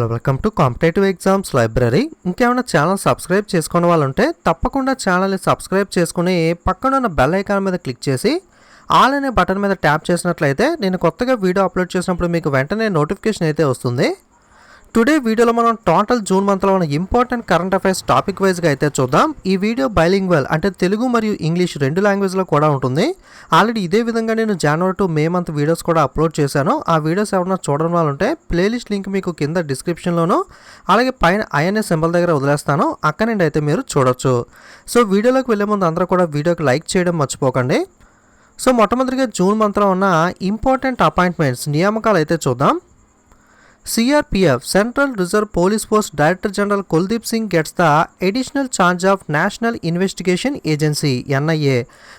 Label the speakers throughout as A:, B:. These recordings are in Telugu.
A: Hello welcome to competitive exams library. ఇంకేమైనా ఛానల్ సబ్స్క్రైబ్ చేసుకునే వాళ్ళు ఉంటే తప్పకుండా ఛానల్ని సబ్స్క్రైబ్ చేసుకుని పక్కన ఉన్న బెల్ ఐకాన్ మీద క్లిక్ చేసి ఆల్ అనే బటన్ మీద ట్యాప్ చేసినట్లయితే నేను కొత్తగా వీడియో అప్లోడ్ చేసినప్పుడు మీకు వెంటనే నోటిఫికేషన్ అయితే వస్తుంది. టుడే వీడియోలో మనం టోటల్ జూన్ మంత్లో ఉన్న ఇంపార్టెంట్ కరెంట్ అఫైర్స్ టాపిక్ వైజ్గా అయితే చూద్దాం. ఈ వీడియో బైలింగ్వల్ అంటే తెలుగు మరియు ఇంగ్లీష్ రెండు లాంగ్వేజ్లో కూడా ఉంటుంది. ఆల్రెడీ ఇదే విధంగా నేను జనవరి టు మే మంత్ వీడియోస్ కూడా అప్లోడ్ చేశాను. ఆ వీడియోస్ ఎవరైనా చూడడం వాళ్ళు ఉంటే ప్లేలిస్ట్ లింక్ మీకు కింద డిస్క్రిప్షన్లోను అలాగే పైన ఐఎన్ఎస్ సింబల్ దగ్గర వదిలేస్తాను, అక్కడ నుండి అయితే మీరు చూడొచ్చు. సో వీడియోలోకి వెళ్ళే ముందు అందరూ కూడా వీడియోకి లైక్ చేయడం మర్చిపోకండి. సో మొట్టమొదటిగా జూన్ మంత్లో ఉన్న ఇంపార్టెంట్ అపాయింట్మెంట్స్ నియామకాలు అయితే చూద్దాం. CRPF Central Reserve Police Force Director General Kuldeep Singh gets the additional charge of National Investigation Agency NIA.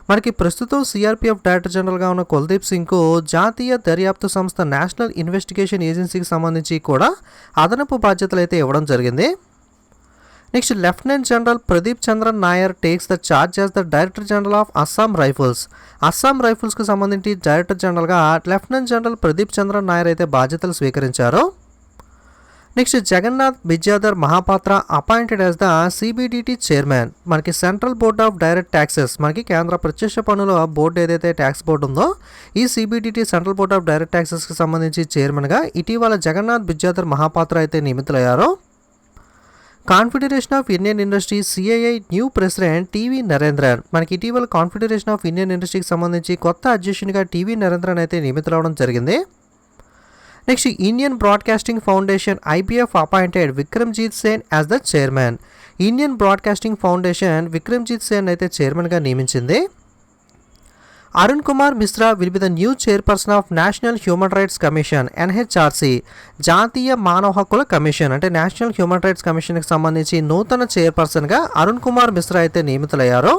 A: మనకి ప్రస్తుతం CRPF డైరెక్టర్ జనరల్గా ఉన్న కుల్దీప్ సింగ్కు జాతీయ దర్యాప్తు సంస్థ నేషనల్ ఇన్వెస్టిగేషన్ ఏజెన్సీకి సంబంధించి కూడా అదనపు బాధ్యతలు అయితే ఇవ్వడం జరిగింది. Next lieutenant general Pradeep Chandran Nair takes the charge as the director general of Assam rifles. Assam రైఫిల్స్కి సంబంధించి డైరెక్టర్ జనరల్గా లెఫ్టినెంట్ జనరల్ ప్రదీప్ చంద్రన్ నాయర్ అయితే బాధ్యతలు స్వీకరించారు. Next Jagannath Bidyadhar Mahapatra appointed as the CBDT chairman. మనకి central board of direct taxes, మనకి కేంద్ర ప్రత్యక్ష పన్నుల బోర్డు ఏదైతే ట్యాక్స్ బోర్డు ఉందో ఈ CBDT central board of direct ట్యాక్సెస్కి సంబంధించి చైర్మన్గా ఇటీవల జగన్నాథ్ బిద్యాధర్ మహాపాత్ర అయితే నియమితులయ్యారు. Confederation of Indian industry CII new president TV Narendran. మనకి ఇటీవల కాన్ఫెడరేషన్ ఆఫ్ ఇండియన్ ఇండస్ట్రీకి సంబంధించి కొత్త అధ్యక్షునిగా టీవీ నరేంద్రన్ అయితే నియమితులవడం జరిగింది. Next Indian broadcasting foundation IBF appointed Vikramjit Sen as the chairman. Indian broadcasting foundation Vikramjit Sen అయితే చైర్మన్గా నియమించింది. Arun Kumar Mishra will be the new chairperson of national human rights commission NHRC. జాతీయ మానవ హక్కుల కమిషన్ అంటే నేషనల్ హ్యూమన్ రైట్స్ కమిషన్కి సంబంధించి నూతన చైర్పర్సన్గా అరుణ్ కుమార్ మిశ్రా అయితే నియమితులయ్యారు.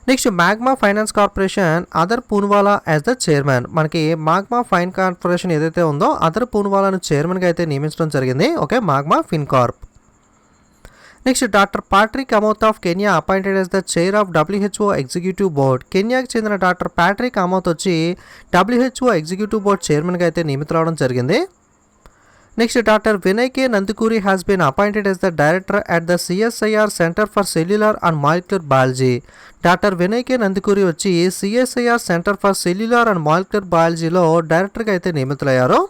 A: Next Magma finance corporation Adar Poonawalla as the chairman. మనకి మాగ్మా ఫైన్ కార్పొరేషన్ ఏదైతే ఉందో అదర్ పూన్వాలాను చైర్మన్గా అయితే నియమించడం జరిగింది. Okay, Magma fin corp. Next doctor Patrick Amoth of Kenya appointed as the chair of WHO executive board. కెన్యాకి చెందిన డాక్టర్ పాట్రిక్ అమోత్ వచ్చి WHO ఎగ్జిక్యూటివ్ బోర్డ్ చైర్మన్గా అయితే నియమితులవడం జరిగింది. Next doctor Vinay K Nandukuri has been appointed as the director at the CSIR centre for cellular and molecular biology. Doctor Vinay K Nandukuri వచ్చి CSIR centre for cellular and molecular బయాలజీలో డైరెక్టర్గా అయితే నియమితులయ్యారు.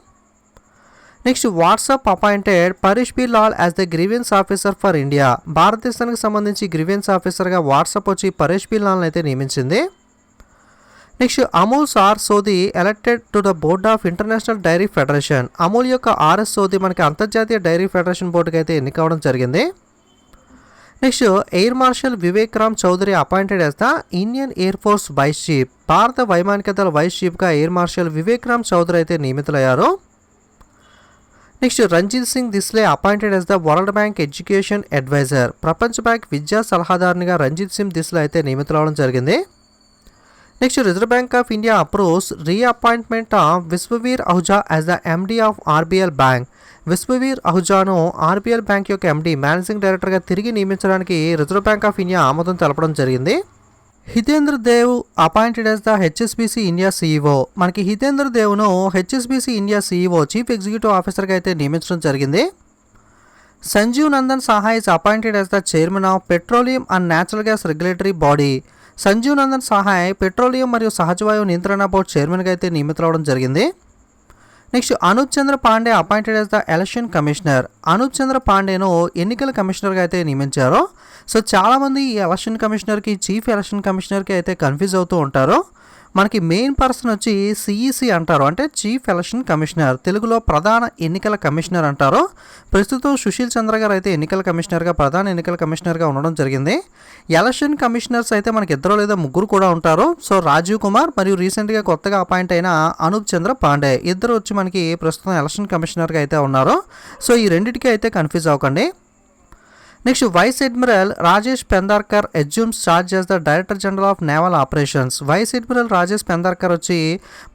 A: Next WhatsApp appointed Paresh B Lal as the grievance officer for India. భారతదేశానికి సంబంధించి గ్రీవెన్స్ ఆఫీసర్గా వాట్సాప్ వచ్చి పరేష్ బి లాల్ని అయితే నియమించింది. నెక్స్ట్ అమూల్ సార్ Sodhi elected to the board of International Dairy Federation. Amul యొక్క RS సోది మనకి అంతర్జాతీయ డైరీ ఫెడరేషన్ బోర్డుకి అయితే ఎన్నికవడం జరిగింది. Next air marshal Vivek Ram Chaudhari appointed as the Indian air force vice chief. భారత వైమానిక దళ వైస్ చీఫ్గా ఎయిర్ మార్షల్ వివేక్ రామ్ చౌదరి అయితే నియమితులయ్యారు. Next Ranjit Singh Disale appointed as the world bank education adviser. ప్రపంచ బ్యాంక్ విద్యా సలహాదారునిగా రంజిత్ సింగ్ దిస్లే అయితే నియమితులవడం జరిగింది. Next reserve bank of India approves reappointment of Vishwavir Ahuja as the MD of RBL bank. Vishwavir అహుజాను RBL బ్యాంక్ యొక్క MD మేనేజింగ్ డైరెక్టర్గా తిరిగి నియమించడానికి రిజర్వ్ బ్యాంక్ ఆఫ్ ఇండియా ఆమోదం తెలపడం జరిగింది. Hitendra Dev appointed as the HSBC India CEO. మనకి హితేంద్ర దేవ్ను HSBC India CEO chief executive ఆఫీసర్గా అయితే నియమించడం జరిగింది. Sanjeev Nandan Sahai is appointed as the chairman of petroleum and natural gas regulatory body. Sanjeev Nandan Sahai పెట్రోలియం మరియు సహజవాయువు నియంత్రణ బోర్డు చైర్మన్గా అయితే నియమితులవడం జరిగింది. Next Anup Chandra Pandey appointed as the election commissioner. Anoop చంద్ర పాండేను ఎన్నికల కమిషనర్గా అయితే నియమించారు. సో చాలామంది ఈ ఎలక్షన్ కమిషనర్కి చీఫ్ ఎలక్షన్ కమిషనర్కి అయితే కన్ఫ్యూజ్ అవుతూ ఉంటారు. మనకి మెయిన్ పర్సన్ వచ్చి CEC అంటారు, అంటే చీఫ్ ఎలక్షన్ కమిషనర్, తెలుగులో ప్రధాన ఎన్నికల కమిషనర్ అంటారు. ప్రస్తుతం సుశీల్ చంద్ర గారు అయితే ఎన్నికల కమిషనర్గా ప్రధాన ఎన్నికల కమిషనర్గా ఉండడం జరిగింది. ఎలక్షన్ కమిషనర్స్ అయితే మనకి ఇద్దరు లేదా ముగ్గురు కూడా ఉంటారు. సో రాజీవ్ కుమార్ మరియు రీసెంట్గా కొత్తగా అపాయింట్ అయిన అనూప్ చంద్ర పాండే ఇద్దరు వచ్చి మనకి ప్రస్తుతం ఎలక్షన్ కమిషనర్గా అయితే ఉన్నారు. సో ఈ రెండింటికి అయితే కన్ఫ్యూజ్ అవ్వకండి. Next vice admiral Rajesh Pendarkar assumes charge as the director general of naval operations. Vice admiral Rajesh Pendarkar వచ్చి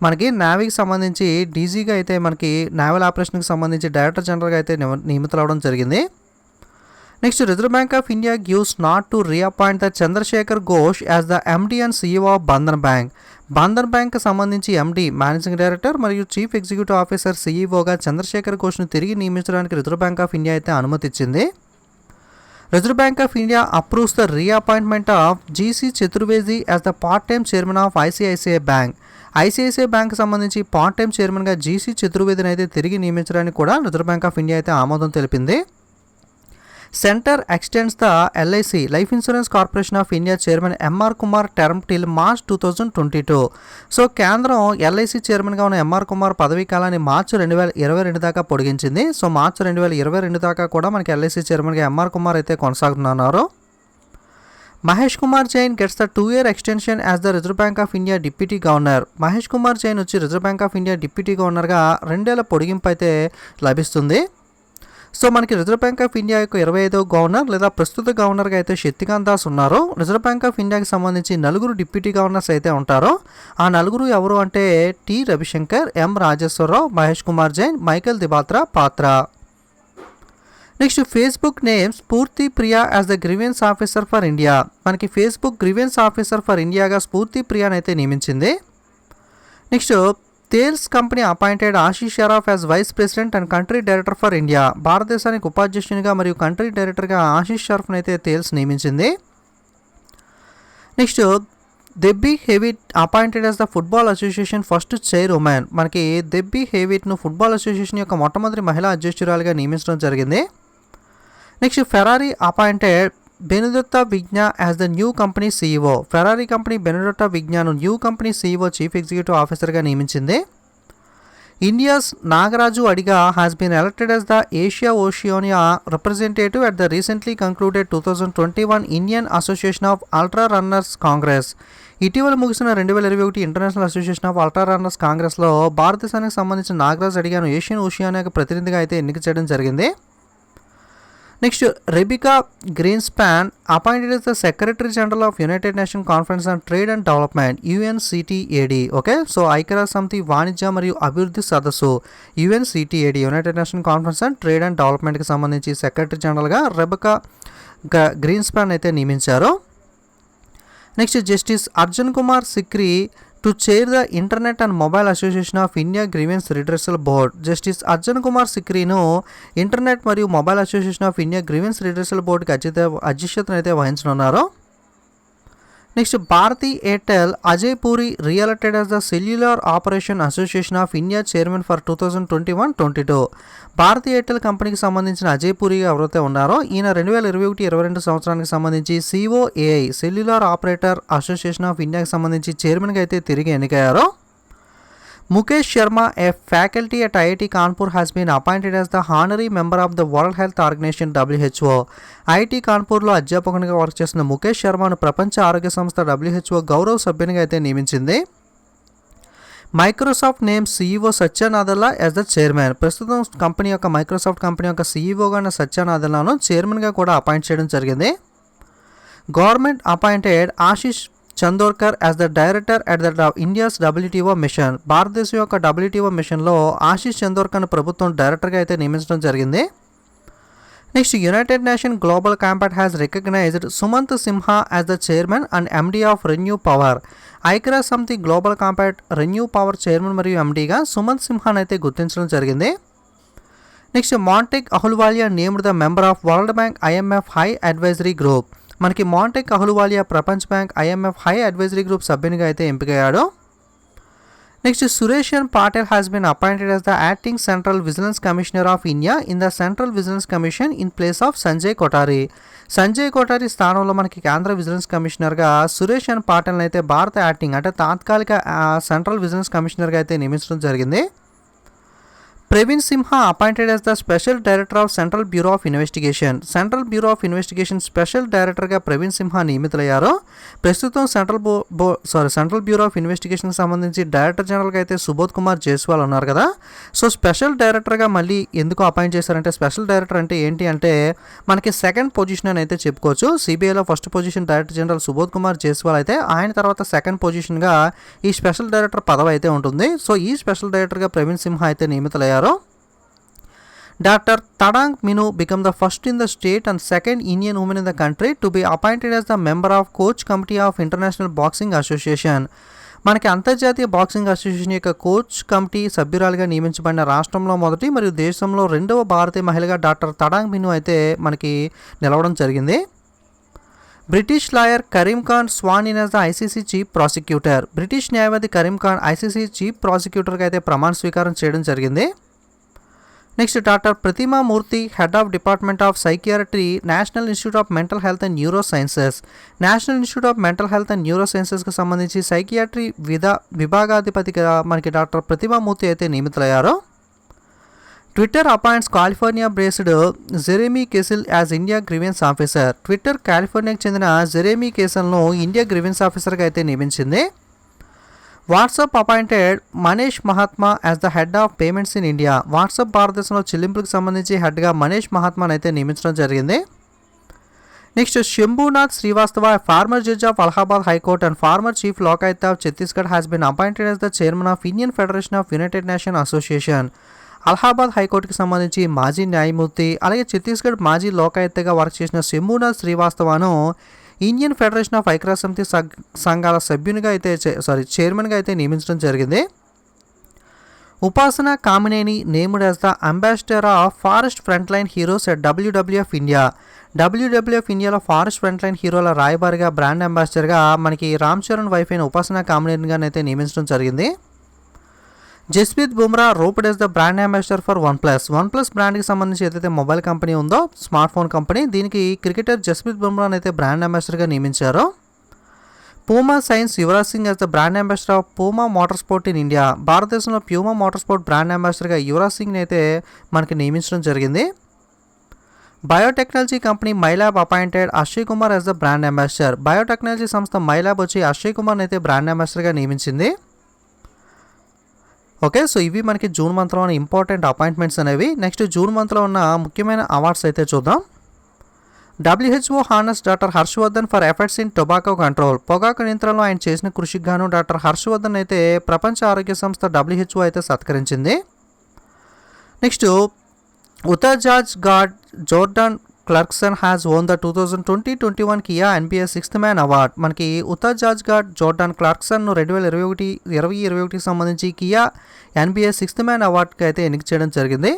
A: మనకి నేవీకి సంబంధించి డీజీగా అయితే మనకి నేవల్ ఆపరేషన్కి సంబంధించి డైరెక్టర్ జనరల్గా అయితే నియమితులవడం జరిగింది. Next reserve bank of India gives nod to reappoint the Chandrashekhar Ghosh as the MD and CEO of Bandhan Bank. Bandhan Bank సంబంధించి ఎండి మేనేజింగ్ డైరెక్టర్ మరియు చీఫ్ ఎగ్జిక్యూటివ్ ఆఫీసర్ సీఈఓగా చంద్రశేఖర్ ఘోష్ను తిరిగి నియమించడానికి రిజర్వ్ బ్యాంక్ ఆఫ్ ఇండియా అయితే అనుమతి ఇచ్చింది. Reserve bank of India approves the reappointment of GC Chaturvedi as the part time chairman of ICICI Bank. ICICI Bank సంబంధించి పార్ట్ టైమ్ చైర్మన్గా జీసీ చతుర్వేదిని అయితే తిరిగి నియమించడానికి కూడా రిజర్వ్ బ్యాంక్ ఆఫ్ ఇండియా అయితే ఆమోదం తెలిపింది. Centre extends the LIC life insurance corporation of India chairman MR Kumar term till March 2022. So కేంద్రం ఎల్ఐసి చైర్మన్గా ఉన్న ఎంఆర్ కుమార్ పదవీ కాలాన్ని మార్చి 2022 దాకా పొడిగించింది. సో మార్చి 2022 దాకా కూడా మనకి ఎల్ఐసి చైర్మన్గా ఎంఆర్ కుమార్ అయితే కొనసాగుతున్నారు. Mahesh Kumar Jain gets the 2-year extension as the reserve bank of India deputy governor. Mahesh Kumar Jain వచ్చి reserve bank of India deputy గవర్నర్గా 2 ఏళ్ల పొడిగింపు అయితే లభిస్తుంది. సో మనకి రిజర్వ్ బ్యాంక్ ఆఫ్ ఇండియా యొక్క 25వ గవర్నర్ లేదా ప్రస్తుత గవర్నర్గా అయితే శక్తికాంత్ దాస్ ఉన్నారు. రిజర్వ్ బ్యాంక్ ఆఫ్ ఇండియాకి సంబంధించి 4 డిప్యూటీ గవర్నర్స్ అయితే ఉంటారు. ఆ 4 ఎవరు అంటే T Ravishankar, M Rajeshwararao, Mahesh Kumar Jain, Michael Debabrata Patra. Next Facebook names Spoorthi Priya as the grievance officer for India. మనకి ఫేస్బుక్ గ్రీవెన్స్ ఆఫీసర్ ఫర్ ఇండియాగా స్ఫూర్తి ప్రియాని అయితే నియమించింది. Next Thales company appointed Ashish Saraf as vice president and country director for India. భారతదేశానికి ఉపాధ్యక్షునిగా మరియు కంట్రీ డైరెక్టర్గా ఆశీష్ షరాఫ్ని అయితే తేల్స్ నియమించింది. Next Debbie Hewitt appointed as the football association first chair woman. మనకి దెబ్బీ హేవిట్ను ఫుట్బాల్ అసోసియేషన్ యొక్క మొట్టమొదటి మహిళా అధ్యక్షురాలుగా నియమించడం జరిగింది. Next Ferrari appointed Benedetta Vigna as the new company CEO. Ferrari company Benedetta విజ్ఞాను new company CEO chief executive ఆఫీసర్గా నియమించింది. India's Nagaraju Adiga has been elected as the Asia Oceania representative at the recently concluded 2021 Indian association of ultra runners congress. ఇటీవల ముగిసిన 2021 international association of ultra runners కాంగ్రెస్లో భారతదేశానికి సంబంధించిన నాగరాజ్ అడిగాను ఏషియన్ ఓషియానియాకి ప్రతినిధిగా అయితే ఎన్నిక చేయడం జరిగింది. Next Rebecca Greenspan appointed as the secretary general of united nation conference on trade and development UNCTAD. Okay, so ఐక్యరాజ్య సమితి వాణిజ్య మరియు అభివృద్ధి సదస్సు UNCTAD united nation conference on trade and డెవలప్మెంట్కి సంబంధించి సెక్రటరీ జనరల్గా రెబికా గ్రీన్స్పాన్ అయితే నియమించారు. Next justice Arjun Kumar Sikri to chair the internet and mobile association of India grievance redressal board. Justice Arjun Kumar సిక్రీను ఇంటర్నెట్ మరియు mobile association of India grievance redressal బోర్డుకి అధ్యక్షతను అయితే వహించనున్నారు. Next Bharti Airtel Ajay Puri reelected as the cellular operation association of India chairman for 2021-22. Bharti Airtel కంపెనీకి సంబంధించిన అజయ్ పూరి ఎవరైతే ఉన్నారో ఈయన 2021-22 సంవత్సరానికి సంబంధించి COAI cellular operator association of ఇండియాకి సంబంధించి చైర్మన్గా అయితే తిరిగి ఎన్నికయ్యారు. Mukesh Sharma, a faculty at IIT Kanpur has been appointed as the honorary member of the world health organisation WHO. IIT కాన్పూర్లో అధ్యాపకునిగా వర్క్ చేస్తున్న ముఖేష్ శర్మను ప్రపంచ ఆరోగ్య సంస్థ WHO గౌరవ సభ్యునిగా అయితే నియమించింది. Microsoft name CEO Satya Nadella as the chairman. ప్రస్తుతం మైక్రోసాఫ్ట్ కంపెనీ యొక్క సీఈఓగా ఉన్న సత్య నాదెల్లాను చైర్మన్గా కూడా అపాయింట్ చేయడం జరిగింది. Government appointed Ashish Chandorkar as the director at the India's WTO mission. భారతదేశం యొక్క WTO మిషన్లో ఆశీష్ చందోర్కర్ను ప్రభుత్వం డైరెక్టర్గా అయితే నియమించడం జరిగింది. Next united nation global compact has recognised Sumant Sinha as the chairman and MD of renew power. ఐక్యరాజ్య సమితి global compact renew power chairman మరియు ఎండీగా సుమంత్ సిన్హాను అయితే గుర్తించడం జరిగింది. Next Montek Ahluwalia named the member of world bank IMF high advisory group. మనకి మాంటెక్ అహులువాలియా ప్రపంచ bank IMF high advisory group సభ్యునిగా అయితే ఎంపికయ్యాడు. Next Suresh N Patel has been appointed as the acting central vigilance commissioner of India in the central vigilance commission in place of Sanjay Kothari. Sanjay Kothari స్థానంలో మనకి కేంద్ర విజిలెన్స్ కమిషనర్గా సురేషన్ పాటెల్ని అయితే భారత యాక్టింగ్ అంటే తాత్కాలిక సెంట్రల్ విజిలెన్స్ కమిషనర్గా అయితే నియమించడం జరిగింది. Praveen Sinha appointed as the special director of central bureau of investigation. Central bureau of investigation special డైరెక్టర్గా ప్రవీణ్ సింహ నియమితులయ్యారు. ప్రస్తుతం సెంట్రల్ బ్యూరో ఆఫ్ ఇన్వెస్టిగేషన్కి సంబంధించి డైరెక్టర్ జనరల్గా అయితే సుబోధ్ కుమార్ జైస్వాల్ ఉన్నారు కదా. సో స్పెషల్ డైరెక్టర్గా మళ్ళీ ఎందుకు అపాయింట్ చేశారంటే స్పెషల్ డైరెక్టర్ అంటే ఏంటి అంటే మనకి సెకండ్ పొజిషన్ అని అయితే చెప్పుకోవచ్చు. సిబిఐలో first position director general Subodh Kumar Jaiswal అయితే ఆయన తర్వాత సెకండ్ పొజిషన్గా ఈ స్పెషల్ డైరెక్టర్ పదవి అయితే ఉంటుంది. సో ఈ స్పెషల్ డైరెక్టర్గా ప్రవీణ్ సింహ అయితే నియమితులయ్యారు. Doctor Tadang Minu become the first in the state and second Indian women in the country to be appointed as the member of coach committee of international boxing association. మనకి అంతర్జాతీయ బాక్సింగ్ అసోసియేషన్ యొక్క కోచ్ కమిటీ సభ్యురాలుగా నియమించబడిన రాష్ట్రంలో మొదటి మరియు దేశంలో రెండవ భారతీయ మహిళగా డాక్టర్ తడాంగ్ మిను అయితే మనకి నిలవడం జరిగింది. British lawyer Karim Khan sworn in as the ICC chief prosecutor. British న్యాయవాది కరీం ఖాన్ ఐసీసీ చీఫ్ ప్రాసిక్యూటర్గా అయితే ప్రమాణ స్వీకారం చేయడం జరిగింది. Next doctor Pratima Murthy, head of department of psychiatry, national institute of mental health and neuro sciences. National institute of mental health and neuro సైన్సెస్కి సంబంధించి సైకియాట్రీ విభాగాధిపతిగా మనకి డాక్టర్ ప్రతిమా మూర్తి అయితే నియమితులయ్యారు. Twitter appoints California based Jeremy Kessel as India grievance officer. Twitter కాలిఫోర్నియాకి చెందిన జెరెమీ కేసిల్ను ఇండియా గ్రీవెన్స్ ఆఫీసర్గా అయితే నియమించింది. WhatsApp appointed Manish Mahatma as the head of payments in India. WhatsApp భారతదేశంలో చెల్లింపులకు సంబంధించి హెడ్గా మనీష్ మహాత్మాను అయితే నియమించడం జరిగింది. Next Shambhunath Srivastava, former judge of Allahabad high court and former chief Lokayukta of Chhattisgarh has been appointed as the chairman of Indian federation of united nation association. Allahabad హైకోర్టుకి సంబంధించి మాజీ న్యాయమూర్తి అలాగే ఛత్తీస్గఢ్ మాజీ లోకాయుక్తగా వర్క్ చేసిన శంభునాథ్ శ్రీవాస్తవను ఇండియన్ ఫెడరేషన్ ఆఫ్ ఐక్యరాజ్య సమితి సంఘాల సభ్యునిగా అయితే చైర్మన్గా అయితే నియమించడం జరిగింది. ఉపాసన Kamineni named as the ambassador of forest front line heroes at WWF India. WWF ఇండియాలో ఫారెస్ట్ ఫ్రంట్ లైన్ హీరోల రాయబారిగా బ్రాండ్ అంబాసిడర్గా మనకి రామ్ చరణ్ వైఫ్ అయిన ఉపాసన కామినేనిగానైతే నియమించడం జరిగింది. Jasprit Bumrah roped as the brand ambassador for OnePlus బ్రాండ్కి సంబంధించి ఏదైతే మొబైల్ కంపెనీ ఉందో, స్మార్ట్ ఫోన్ కంపెనీ, దీనికి క్రికెటర్ జస్ప్రీత్ బుమ్రాని అయితే బ్రాండ్ అంబాసిడర్గా నియమించారు. Puma signs Yuvraj Singh as the brand ambassador of Puma motorsport in India. భారతదేశంలో ప్యూమా మోటార్ స్పోర్ట్ బ్రాండ్ అంబాసిడర్గా యువరాజ్ సింగ్ని అయితే మనకి నియమించడం జరిగింది. Biotechnology company Mylab appointed Akshay Kumar as the brand ambassador. Biotechnology సంస్థ మైలాబ్ వచ్చి అక్షయ్ కుమార్ని అయితే బ్రాండ్ అంబాసిడర్గా నియమించింది. ఓకే, సో ఇవి మనకి జూన్ మంత్లో ఉన్న ఇంపార్టెంట్ అపాయింట్మెంట్స్ అనేవి. నెక్స్ట్ జూన్ మంత్లో ఉన్న ముఖ్యమైన అవార్డ్స్ అయితే చూద్దాం. WHO honours doctor Harshvardhan for efforts in tobacco control. పొగాకు నియంత్రణలో ఆయన చేసిన కృషికి గాను డాక్టర్ హర్షవర్ధన్ అయితే ప్రపంచ ఆరోగ్య సంస్థ WHO అయితే సత్కరించింది. Next Utah Jazz guard Jordan Clarkson has won the 2020-21 Kia NPS 6th man award. మనకి ఉతర్జాజ్ గాడ్ జోర్డాన్ క్లర్క్సన్ను 2021 సంబంధించి కియా NPS 6th మ్యాన్ అవార్డ్కి అయితే ఎన్నిక చేయడం జరిగింది.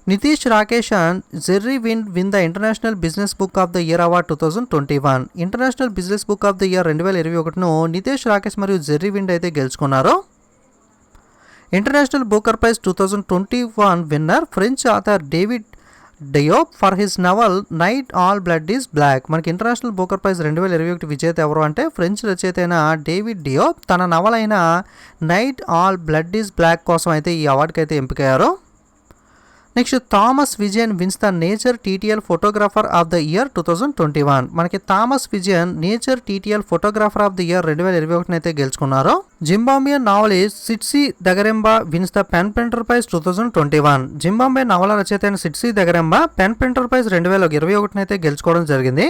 A: Nitish Rakesh and Jerry win the international business book of the year award 2021. International business book of the year 2021ను నితీష్ రాకేష్ మరియు జెర్రీ విండ్ అయితే గెలుచుకున్నారు. International Booker prize 2021 winner French author David Diop for his novel night all blood is black. మనకి ఇంటర్నేషనల్ బూకర్ ప్రైజ్ 2021 విజేత ఎవరు అంటే ఫ్రెంచ్ రచయిత అయిన డేవిడ్ డియోప్ తన నవల్ అయిన night all blood is black కోసం అయితే ఈ అవార్డుకి అయితే ఎంపికయ్యారు. Next Thomas Vijayan wins the nature TTL photographer of the year 2021. మనకి Thomas Vijayan nature TTL photographer of the year 2021 అయితే గెలుచుకున్నారు. Zimbabwean novelist Tsitsi Dangarembga wins the PEN Pinter prize 2021. Zimbabwe నవల రచయిత అయిన Tsitsi Dangarembga PEN Pinter prize 2021 అయితే గెలుచుకోవడం జరిగింది.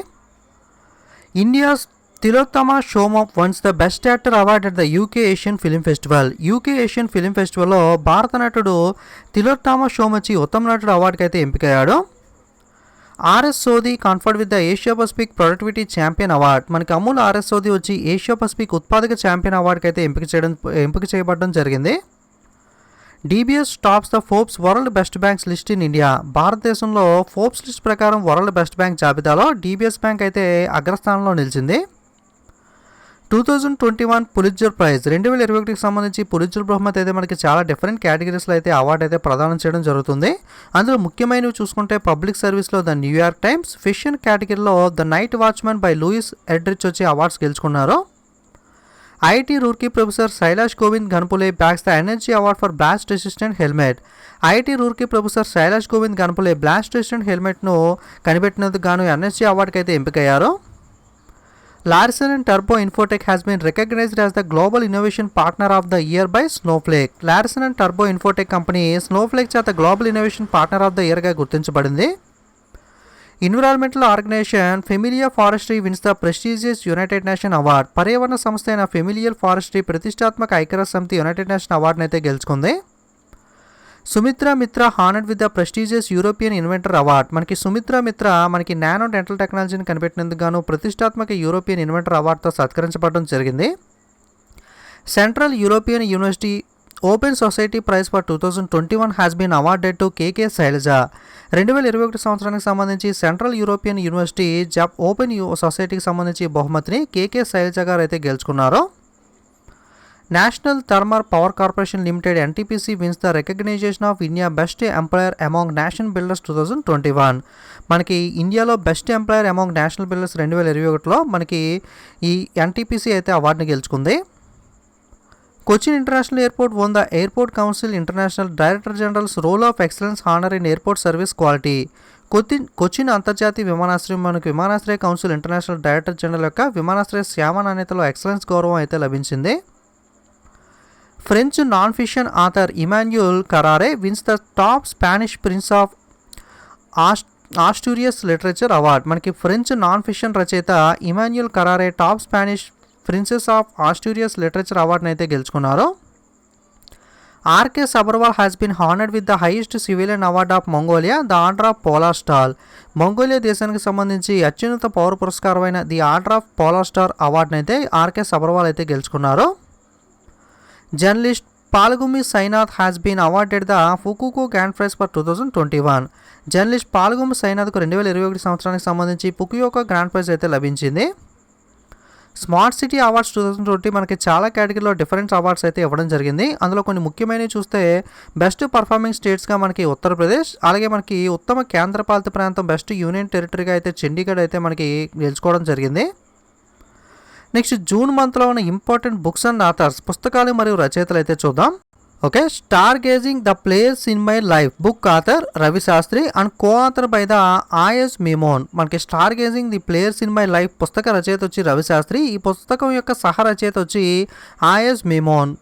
A: India's Tillotama Shome wins the best actor award at the UK Asian film festival. UK Asian film ఫెస్టివల్లో భారత నటుడు తిలోత్తమ షోమచి ఉత్తమ నటుడు అవార్డుకి అయితే ఎంపికయ్యాడు. RS Sodhi conferred with the Asia Pacific productivity champion award. మనకి అమూల్ RS సోదీ వచ్చి ఏషియా పసిఫిక్ ఉత్పాదక ఛాంపియన్ అవార్డుకి అయితే ఎంపిక చేయబడడం జరిగింది. DBS tops the Forbes world best banks list in India. భారతదేశంలో ఫోర్బ్స్ లిస్ట్ ప్రకారం వరల్డ్ బెస్ట్ బ్యాంక్ జాబితాలో DBS బ్యాంక్ అయితే అగ్రస్థానంలో నిలిచింది. 2021 పులిట్జర్ ప్రైజ్ 2021కి సంబంధించి పులిట్జర్ బహుమతి అయితే మనకి చాలా డిఫరెంట్ కేటగిరీస్లో అయితే అవార్డు అయితే ప్రదానం చేయడం జరుగుతుంది. అందులో ముఖ్యమైనవి చూసుకుంటే పబ్లిక్ సర్వీస్లో ద న్యూయార్క్ టైమ్స్, ఫిషన్ కేటగిరీలో the night watchman by Louise Erdrich వచ్చి అవార్డ్స్ గెలుచుకున్నారు. IIT Roorkee professor Shailesh Govind Ganpule bags the energy award for blast resistant helmet. IIT Roorkee professor Shailesh Govind Ganpule blast resistant హెల్మెట్ను కనిపెట్టినందుకు గాను ఎనర్జీ అవార్డుకి అయితే ఎంపికయ్యారు. Larsen & Toubro Infotech has been recognized as the Global Innovation Partner of the Year by Snowflake. Larsen & Toubro Infotech company Snowflake చేత global innovation partner of the ఇయర్గా గుర్తించబడింది. Environmental organisation familiar forestry wins the prestigious united nation award. పర్యావరణ సంస్థ అయిన ఫెమిలియర్ ఫారెస్ట్రీ ప్రతిష్టాత్మక ఐక్యరాజ్య సమితి యునైటెడ్ నేషన్ అవార్డును అయితే గెలుచుకుంది. Sumitra Mitra honoured with the prestigious European inventor award. మనకి సుమిత్రా మిత్రా మనకి నానో డెంటల్ టెక్నాలజీని కనిపెట్టినందుకు గాను ప్రతిష్టాత్మక యూరోపియన్ ఇన్వెంటర్ అవార్డుతో సత్కరించబడడం జరిగింది. Central European University Open Society Prize for 2021 has been awarded to KK Shailaja. 2021 సంవత్సరానికి సంబంధించి సెంట్రల్ యూరోపియన్ యూనివర్సిటీ ఓపెన్ సొసైటీకి సంబంధించి బహుమతిని కేకే శైలజ గారు అయితే గెలుచుకున్నారు. National thermal power corporation limited NTPC wins the recognition of India best employer among national builders 2021. మనకి ఇండియాలో best employer among national builders 2021లో మనకి ఈ ఎన్టీపీసీ అయితే అవార్డుని గెలుచుకుంది. Cochin international airport won the airport council international director generals roll of excellence honour in airport service quality. Cochin అంతర్జాతీయ విమానాశ్రయం మనకు విమానాశ్రయ కౌన్సిల్ ఇంటర్నేషనల్ డైరెక్టర్ జనరల్ యొక్క విమానాశ్రయ సేవ నాణ్యతలో ఎక్సలెన్స్ గౌరవం అయితే లభించింది. French non fiction author Emmanuel Carrere wins the top Spanish prince of Asturias literature award. మనకి ఫ్రెంచ్ నాన్ ఫిక్షన్ రచయిత Emmanuel Carrere top Spanish princess of Asturias literature అవార్డుని అయితే గెలుచుకున్నారు. RK Sabharwal has been honoured with the highest civilian award of Mongolia the order of polar star. Mongolia దేశానికి సంబంధించి అత్యున్నత పౌర పురస్కారమైన the order of polar star అవార్డుని అయితే ఆర్కే సబర్వాల్ అయితే గెలుచుకున్నారు. Journalist పాల్గుమి Sainath has been awarded the Fukuoka grand prize for 2021. Journalist Palagummi సైనాథ్కు 2021 సంవత్సరానికి సంబంధించి ఫుకుయోకా గ్రాండ్ ప్రైజ్ అయితే లభించింది. స్మార్ట్ సిటీ అవార్డ్స్ 2020 మనకి చాలా కేటగిరీలో డిఫరెంట్ అవార్డ్స్ అయితే ఇవ్వడం జరిగింది. అందులో కొన్ని ముఖ్యమైనవి చూస్తే బెస్ట్ పర్ఫార్మింగ్ స్టేట్స్గా మనకి ఉత్తరప్రదేశ్, అలాగే మనకి ఉత్తమ కేంద్రపాలిత ప్రాంతం బెస్ట్ యూనియన్ టెరిటరీగా అయితే చండీగఢ్ అయితే మనకి గెలుచుకోవడం జరిగింది. నెక్స్ట్ జూన్ మంత్లో ఉన్న ఇంపార్టెంట్ బుక్స్ అండ్ ఆథర్స్ పుస్తకాలు మరియు రచయితలు అయితే చూద్దాం. Okay, star gazing the players in my life book author Ravi Shastri and co author by the Ayaz Memon. మనకి star gazing the players in my life పుస్తక రచయిత వచ్చి రవి శాస్త్రి, ఈ పుస్తకం యొక్క సహ రచయిత వచ్చి Ayaz Memon.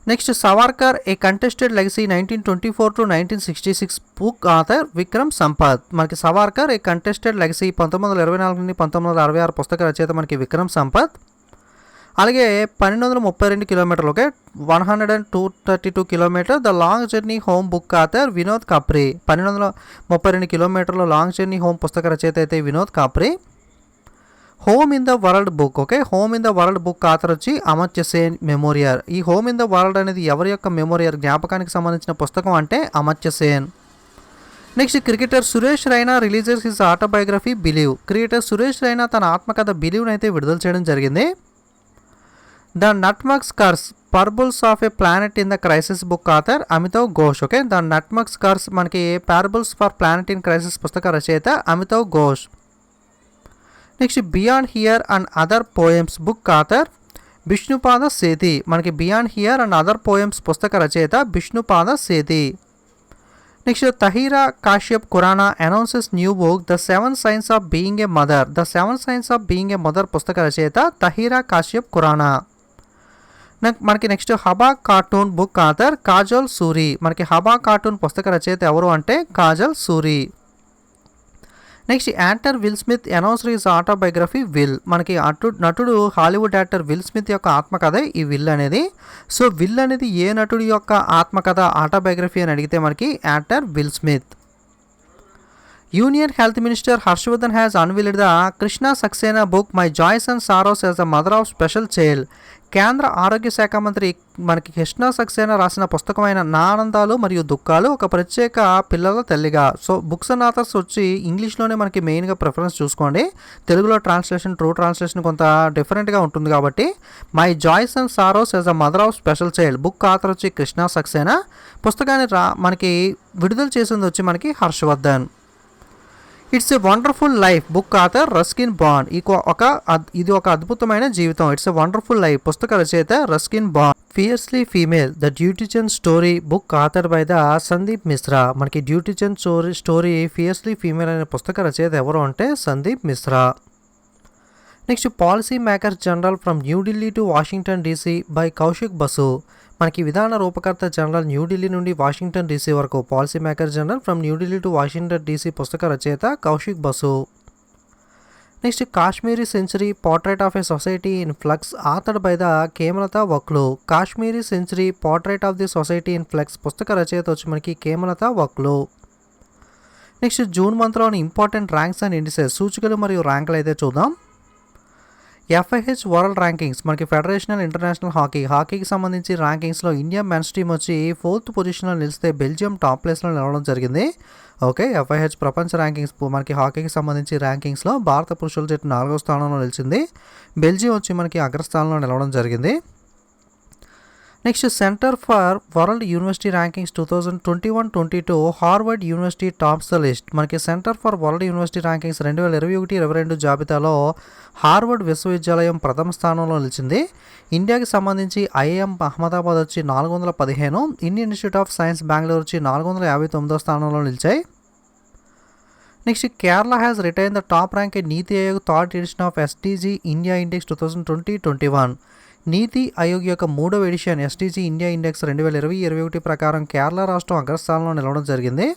A: Next Savarkar a contested legacy 1924 to 1966 book author Vikram Sampath. మనకి సవార్కర్ ఏ కంటెస్టెడ్ లెగసీ 1924 నుండి 1966 పుస్తక రచయిత మనకి విక్రమ్ సంపత్. అలాగే 1232 కిలోమీటర్లు, okay 132 kilometre the long journey home book author Vinod Kapri. 1232 కిలోమీటర్ల లాంగ్ జర్నీ హోమ్ పుస్తక రచయిత అయితే Vinod Kapri. Home in the world book, okay home in the world book author వచ్చి అమర్త్య సేన్ మెమోరియర్. ఈ హోమ్ ఇన్ ద వరల్డ్ అనేది ఎవరి యొక్క మెమోరియర్ జ్ఞాపకానికి సంబంధించిన పుస్తకం అంటే Amartya Sen. Next cricketer Suresh Raina releases his autobiography believe. Cricketer Suresh Raina తన ఆత్మకథ బిలీవ్ని అయితే విడుదల చేయడం జరిగింది. The nutmeg's curse parables of a planet in the crisis book author Amitav Ghosh. Okay the nutmeg's curse మనకి parables for planet in crisis పుస్తక రచయిత Amitav Ghosh. Next beyond here and other poems book author Bishnupada Sethi. మనకి beyond here and other poems పుస్తక రచయిత బిష్ణుపాద Sethi. Next Tahira Kashyap Khurrana announces new book the 7 sins of being a mother. The 7 sins of being a mother పుస్తక రచయిత తహీరా కాశ్యప్ ఖురానా. మనకి next Haba Khatoon book author Kajal Suri. మనకి హబా కార్టూన్ పుస్తక రచయిత ఎవరు అంటే Kajal Suri. Next actor Will Smith announced his autobiography Will. మనకి నటుడు హాలీవుడ్ యాక్టర్ విల్ స్మిత్ యొక్క ఆత్మకథ ఈ విల్ అనేది. సో విల్ అనేది ఏ నటుడి యొక్క ఆత్మకథ ఆటోబయోగ్రఫీ అని అడిగితే మనకి actor Will Smith. Union health minister Harshvardhan has unveiled the Krishna Saxena book my joys and sorrows as the mother of special child. కేంద్ర ఆరోగ్య శాఖ మంత్రి మనకి కృష్ణ సక్సేనా రాసిన పుస్తకమైన నా ఆనందాలు మరియు దుఃఖాలు ఒక ప్రత్యేక పిల్లల తల్లిగా. సో బుక్స్ అండ్ ఆథర్స్ వచ్చి ఇంగ్లీష్లోనే మనకి మెయిన్గా ప్రిఫరెన్స్ చూసుకోండి. తెలుగులో ట్రాన్స్లేషన్ ట్రూ ట్రాన్స్లేషన్ కొంత డిఫరెంట్గా ఉంటుంది కాబట్టి my joys and sorrows as the mother of special child book author వచ్చి కృష్ణ సక్సేనా. పుస్తకాన్ని మనకి విడుదల చేసింది వచ్చి మనకి Harshvardhan. It's a wonderful life book author Ruskin Bond. ఇది ఒక అద్భుతమైన జీవితం. ఇట్స్ ఎ వండర్ఫుల్ లైఫ్ పుస్తక రచయిత Ruskin Bond. Fiercely female the Dutee Chand story book author by the Sandeep Mishra. మనకి డ్యూటీచంద్ స్టోరీ ఫియర్స్లీ ఫీమేల్ అనే పుస్తక రచయిత ఎవరు అంటే Sandeep Mishra. Next policy makers general from New Delhi to Washington DC by Kaushik Basu. మనకి విధాన రూపకర్త జనరల్ న్యూఢిల్లీ నుండి వాషింగ్టన్ డీసీ వరకు policy maker general from New Delhi to Washington DC పుస్తక రచయిత Kaushik Basu. Next Kashmiri century portrait of a society in flux authored by the Khemlata Wakhlu. Kashmiri century portrait of the society in flux పుస్తక రచయిత వచ్చి మనకి Khemlata Wakhlu. Next June మంత్లోని important ranks and indices సూచికలు మరియు ర్యాంకులు అయితే చూద్దాం. FIH వరల్డ్ ర్యాంకింగ్స్ మనకి ఫెడరేషనల్ ఇంటర్నేషనల్ హాకీకి సంబంధించి ర్యాంకింగ్స్లో ఇండియా మెన్స్ టీమ్ వచ్చి 4th పొజిషన్లో నిలిస్తే బెల్జియం టాప్ ప్లేస్లో నిలవడం జరిగింది. ఓకే, FIH ప్రపంచ ర్యాంకింగ్స్ మనకి హాకీకి సంబంధించి ర్యాంకింగ్స్లో భారత పురుషుల జట్టు 4వ స్థానంలో నిలిచింది. బెల్జియం వచ్చి మనకి అగ్రస్థానంలో నిలవడం జరిగింది. Next centre for world university rankings 2021-22 Harvard university tops the list. మనకి centre for world university rankings 2021-22 జాబితాలో హార్వర్డ్ విశ్వవిద్యాలయం ప్రథమ స్థానంలో నిలిచింది. ఇండియాకి సంబంధించి IIM అహ్మదాబాద్ వచ్చి 415, Indian institute of science Bengaluru వచ్చి 459వ స్థానంలో నిలిచాయి. Next Kerala has retain the top rank in NITI Aayog third edition of SDG India index 2020-21. NITI Aayog యొక్క 3వ ఎడిషన్ SDG ఇండియా ఇండెక్స్ 2020-21 ప్రకారం కేరళ రాష్ట్రం అగ్రస్థానంలో నిలవడం జరిగింది.